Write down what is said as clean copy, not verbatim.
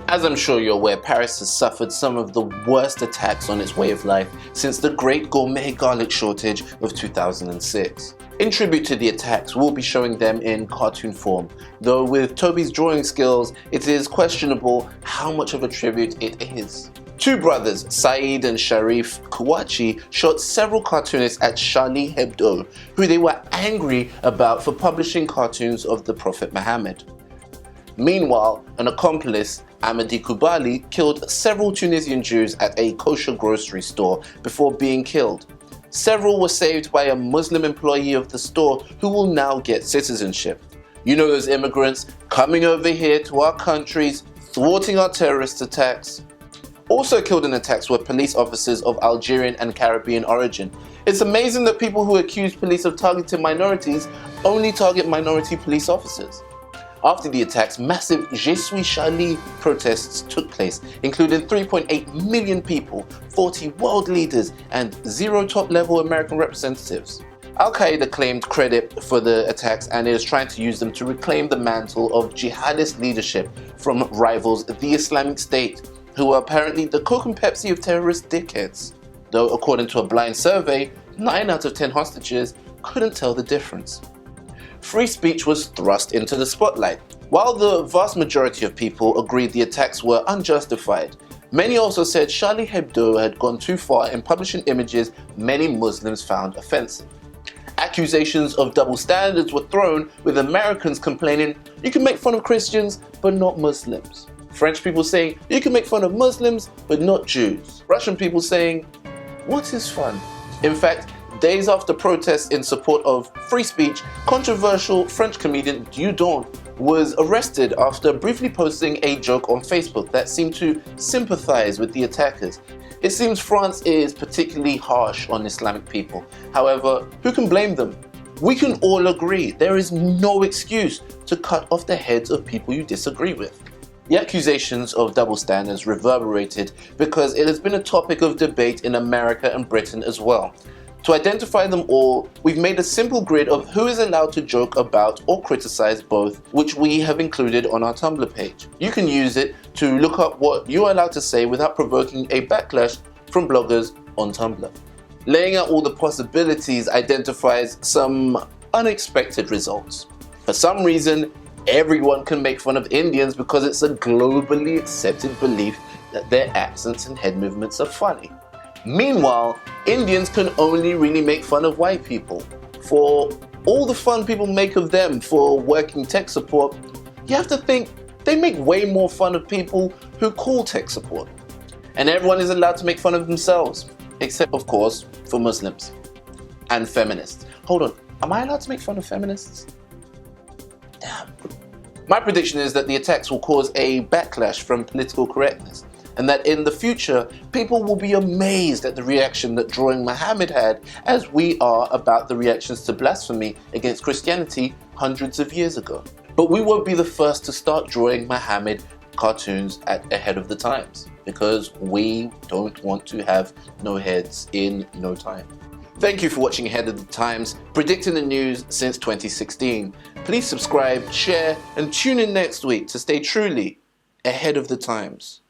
As I'm sure you're aware, Paris has suffered some of the worst attacks on its way of life since the Great Gourmet Garlic Shortage of 2006. In tribute to the attacks, we'll be showing them in cartoon form, though with Toby's drawing skills, it is questionable how much of a tribute it is. Two brothers, Saeed and Sharif Kouachi, shot several cartoonists at Charlie Hebdo, who they were angry about for publishing cartoons of the Prophet Muhammad. Meanwhile, an accomplice, Amadi Kubali, killed several Tunisian Jews at a kosher grocery store before being killed. Several were saved by a Muslim employee of the store who will now get citizenship. You know, those immigrants coming over here to our countries, thwarting our terrorist attacks. Also killed in attacks were police officers of Algerian and Caribbean origin. It's amazing that people who accuse police of targeting minorities only target minority police officers. After the attacks, massive Je suis Charlie protests took place, including 3.8 million people, 40 world leaders, and 0 top-level American representatives. Al-Qaeda claimed credit for the attacks and is trying to use them to reclaim the mantle of jihadist leadership from rivals the Islamic State, who are apparently the Coke and Pepsi of terrorist dickheads. Though according to a blind survey, 9 out of 10 hostages couldn't tell the difference. Free speech was thrust into the spotlight. While the vast majority of people agreed the attacks were unjustified, many also said Charlie Hebdo had gone too far in publishing images many Muslims found offensive. Accusations of double standards were thrown, with Americans complaining, "You can make fun of Christians, but not Muslims." French people saying, "You can make fun of Muslims, but not Jews." Russian people saying, "What is fun?" In fact, days after protests in support of free speech, controversial French comedian Dieudonné was arrested after briefly posting a joke on Facebook that seemed to sympathize with the attackers. It seems France is particularly harsh on Islamic people. However, who can blame them? We can all agree there is no excuse to cut off the heads of people you disagree with. The accusations of double standards reverberated because it has been a topic of debate in America and Britain as well. To identify them all, we've made a simple grid of who is allowed to joke about or criticize both, which we have included on our Tumblr page. You can use it to look up what you're allowed to say without provoking a backlash from bloggers on Tumblr. Laying out all the possibilities identifies some unexpected results. For some reason, everyone can make fun of Indians because it's a globally accepted belief that their accents and head movements are funny. Meanwhile, Indians can only really make fun of white people. For all the fun people make of them for working tech support, you have to think they make way more fun of people who call tech support. And everyone is allowed to make fun of themselves, except of course for Muslims and feminists. Hold on, am I allowed to make fun of feminists? Damn. My prediction is that the attacks will cause a backlash from political correctness, and that in the future, people will be amazed at the reaction that drawing Muhammad had, as we are about the reactions to blasphemy against Christianity hundreds of years ago. But we won't be the first to start drawing Muhammad cartoons ahead of the times, because we don't want to have no heads in no time. Thank you for watching Ahead of the Times, predicting the news since 2016. Please subscribe, share, and tune in next week to stay truly ahead of the times.